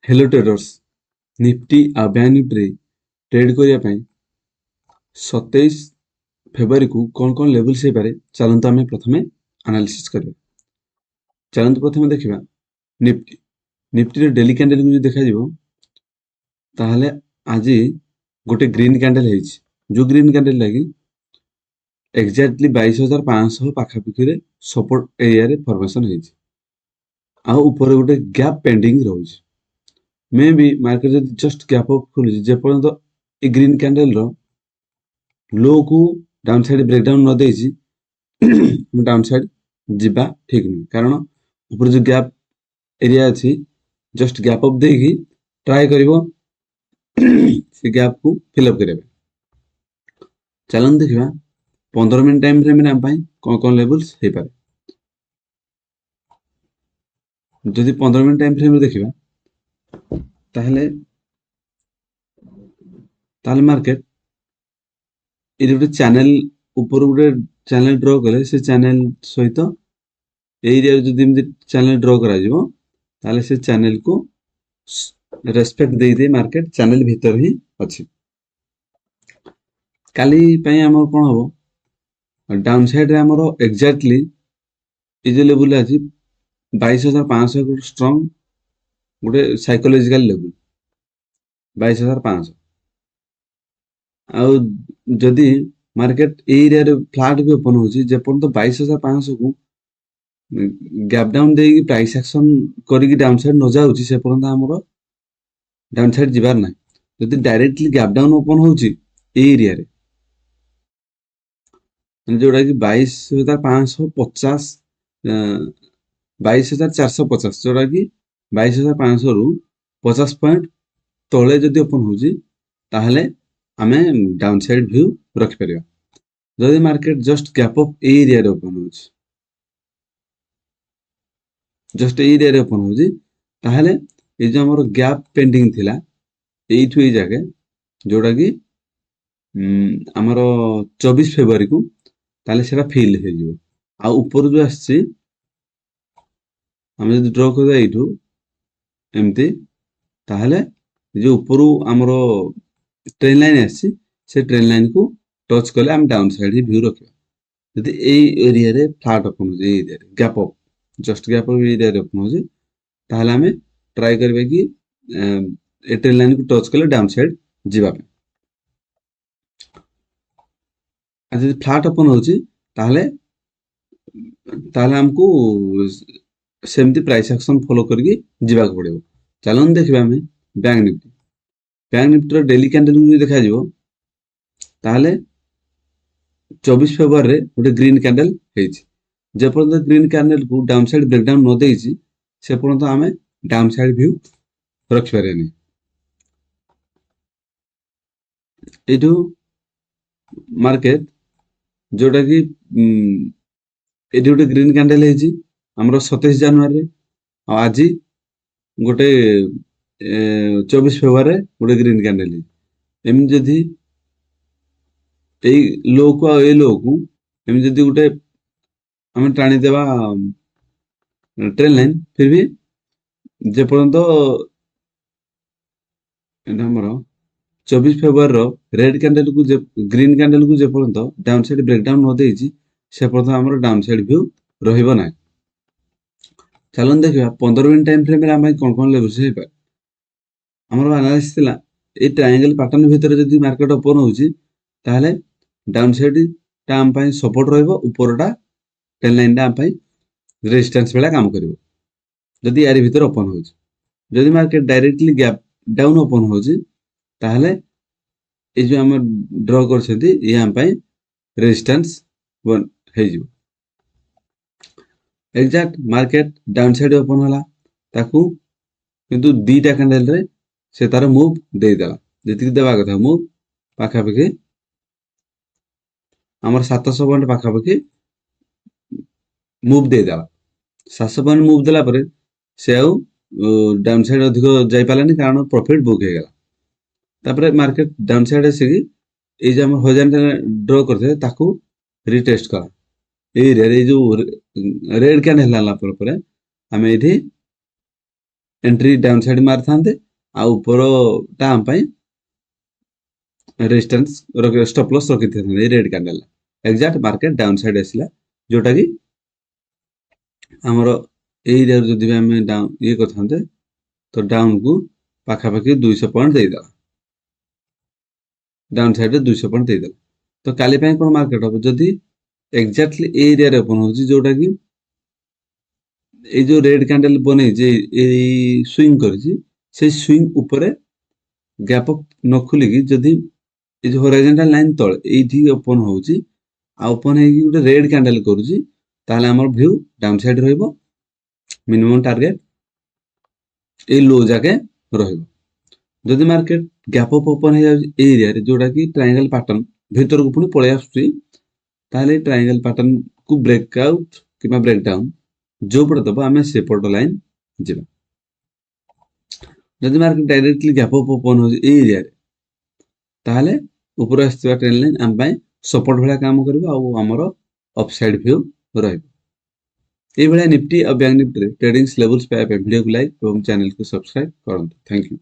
Hello traders Nifty आ bank Nifty trade करने 27 February को कौन कौन लेवल्स हो पारे चलते आम प्रथम एनालिसिस करिया। चलते प्रथम देखा निफ्टी निफ्टी डेली कैंडल को देखा ताहले आज गोटे ग्रीन कैंडल है जो ग्रीन कैंडल लगी एक्जाक्टली 22,500 पाखापाखि सपोर्ट एरिया फॉर्मेशन होपर गोटे गैप पेंडिंग रोज मे भी मार्केट जब जस्ट गैप अप खोलुଛି ଯେପର୍ଯ୍ୟନ୍ତ ଏ ଗ୍ରୀन କ୍ୟାଣ୍ଡେଲ ର लो को डाउन साइड ब्रेकडाउन न देछि डाउन साइड जिबा ठीक नहीं कारण ऊपर जो गैप एरिया अछि जस्ट गैप अप देगी ट्राई करिवो से गैप को फिल अप करेबे। चलन देखिबा 15 मिनट टाइम फ्रेम रे हम पाई कोन कोन लेवल्स हे पारे। जदि 15 मिनट टाइम फ्रेम रे देखिबा ताहले मार्केट ये गोटे चैनल ऊपर गोटे चैनल ड्रॉ कले से चैनल सहित एरिया जदि चैनल ड्रॉ करा जिवो ताले से चैनल को रेस्पेक्ट दे दे मार्केट चैनल भीतर ही अछि। काली पई हमर कोन हबो डाउन साइड रे हमर एग्जैक्टली ए जे लेवल अछि 22,500 को स्ट्रांग गोटे साइकोलॉजिकल लेवल 22,500 आउ जदि मार्केट एरिया रे फ्लैट भी ओपन होछि जेपन तो 22,500 को गैप डाउन देगी प्राइस एक्शन करी डाउन साइड न जाउछि से परंत हमरो डाउन साइड जिबार ना जदि डायरेक्टली गैप डाउन ओपन होछि एरिया रे जोड़ा कि 22,550 22,450 जोड़ा कि 22,500 रु 50 पॉइंट तले जदि ओपन होछि ताहले आमे डाउन साइड व्यू रखि परिबा। जदि market just gap up area रे ओपन होछि जस्ट एरिया रे ओपन होछि ताहले ए जो हमर गैप पेंडिंग थिला एठु ए जाके जोड़ा कि हमर 24 फेब्रुआरी को ताले सेटा फिल हे जिवो आ ऊपर जो आछि हम जदि ड्रॉ करबा एठु एमती ताहले जो ऊपर हमरो ट्रेन लाइन आछि से ट्रेन लाइन को टच करले हम डाउन साइड ही व्यू रखियो। जदि ए एरिया रे फ्लैट ओपन हो जे एरिया रे gap up just gap up area रे ओपन हो जे ताहले हमें ट्राई करबे कि ए ट्रेन लाइन को टच करले डाउन साइड जिबा पे। आ जदि फ्लैट ओपन होछि ताहले हमको सेमती प्राइस एक्शन फॉलो करके जिबा को पड़िबो। चलन देखबा हमें बैंक निफ्टी डेली कैंडल को देखा जिवो ताहले 24 फेब्रुआरी रे गोटे ग्रीन कैंडल हेछि जेपर्यंत ग्रीन कैंडल को डाउन साइड ब्रेकडाउन न देछि से पर्यंत हमें डाउन साइड व्यू रखि पारेनी। एठु मार्केट जोटा कि एठी गोटे ग्रीन कैंडल हेछि हमरो 27 जनवरी रे आज गोटे 24 फेब्रुआरी रे गोटे ग्रीन कैंडल एम जदि ए लो को ए लो को एम जदि गोटे हम टाणी देबा ट्रेन लाइन फिर भी जे पर्यंत हमरो 24 फेब्रुआरी रो रेड कैंडल को ग्रीन कैंडल को जे पर्यंत डाउन साइड ब्रेकडाउन न देछि से पर्यंत हमरो डाउन साइड व्यू रहिबो ना। चलन देखिबा 15 मिनट टाइम फ्रेम रे हम कोन कोन लेवल से पाए हमरो एनालिसिस थिला ए ट्रायंगल पैटर्न भीतर जदि मार्केट ओपन होछि ताहले डाउन साइड टा हम पाई सपोर्ट रहइबो ऊपरटा टेन लाइन टा हम पाई रेजिस्टेंस बेला काम करिवो जदि यारी भीतर ओपन होछि। जदि market directly gap down open होछि ताहले ए जो हम ड्रॉ करछथि ए हम पाई रेजिस्टेंस वन हे जिवो। Exact market down side open होला ताकू किंतु दीटा कैंडल रे से तार मूव दे देला जति देबा कथा मूव पाखा पाखि हमर 700 पॉइंट पाखा पाखि मूव दे देला 700 पॉइंट मूव देला परे से आउ डाउन साइड अधिक जाई पालानी कारण प्रॉफिट बुक हे गेला। तापरे मार्केट डाउन साइड से ए जे हमर हॉरिजॉन्टल ड्रॉ करथे ताकू रिटेस्ट करा ए रे जो रेड कैंडल हला पर हमें एठी एंट्री डाउन साइड मार थांते आ ऊपर टा हम पई रेजिस्टेंस स्टॉप लॉस रखि थे red candle exact market down side आसिला जोटा कि हमर एरिया जदि हम डाउन ये करथांते तो डाउन को पाखापाखि 200 पॉइंट देदेला डाउन साइड 200 पॉइंट देदेला तो काली पई कोन मार्केट हो जदि एग्जैक्टली एरिया रे ओपन होची जोटा कि ए जो रेड कैंडल बने जे ए स्विंग करची से स्विंग ऊपर गैप अप न खुली कि जदि ए जो हॉरिजॉन्टल लाइन तळ एठी ओपन होची आ ओपन हे कि गोटे रेड कैंडल करूची ताले हमर व्यू डाउन साइड रहइबो मिनिमम टारगेट ए लो जाके रहइबो जदि मार्केट गैप अप ओपन हे जाउची एरिया रे जोटा कि ट्रायंगल पैटर्न भीतर को पुनी पळे आसुची ताले ट्रायंगल पैटर्न को ब्रेकआउट किबा ब्रेक डाउन जो पड़े दबो आमे से पट लाइन जिबा जदि market directly gap up open हो एरिया रे ताले ऊपर आस्थिबा ट्रेंड लाइन हम पई सपोर्ट भला काम करबो आ हमर अपसाइड व्यू रहइबो এই ভଳିଆ निफ्टी और बैंक निफ्टी ट्रेडिंग लेवल्स पे वीडियो को लाइक और चैनल को सब्सक्राइब करंतु थैंक यू।